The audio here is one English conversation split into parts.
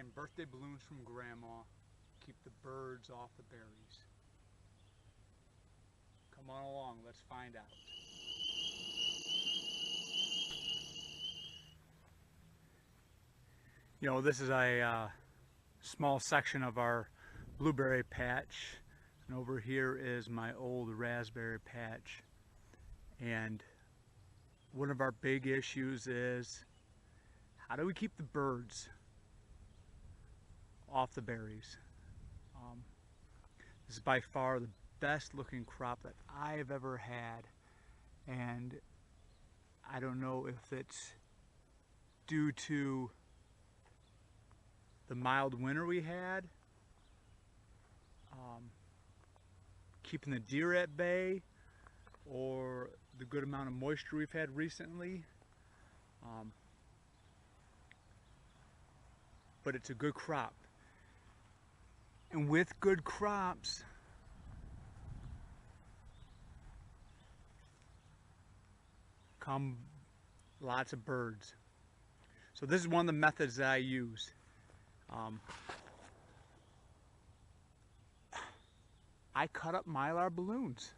Again, birthday balloons from Grandma. Keep the birds off the berries. Come on along, let's find out. You know, this is a small section of our blueberry patch, and over here is my old raspberry patch. And one of our big issues is, how do we keep the birds off the berries? This is by far the best looking crop that I've ever had, and I don't know if it's due to the mild winter we had, keeping the deer at bay, or the good amount of moisture we've had recently. But it's a good crop. And with good crops, come lots of birds. So this is one of the methods that I use. I cut up Mylar balloons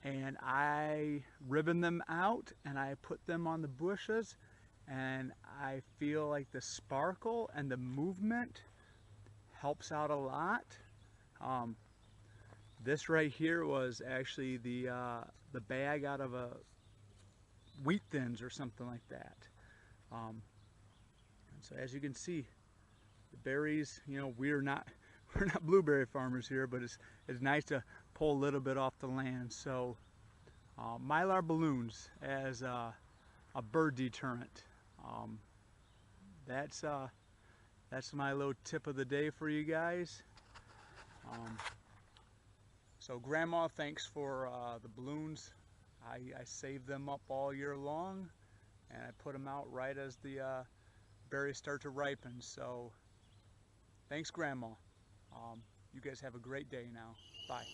and I ribbon them out and I put them on the bushes, and I feel like the sparkle and the movement helps out a lot. This right here was actually the bag out of a wheat thins or something like that. And so as you can see, the berries, you know, we're not blueberry farmers here, but it's nice to pull a little bit off the land. So Mylar balloons as a bird deterrent. That's my little tip of the day for you guys. So Grandma, thanks for the balloons. I save them up all year long, and I put them out right as the berries start to ripen. So thanks, Grandma. You guys have a great day now. Bye.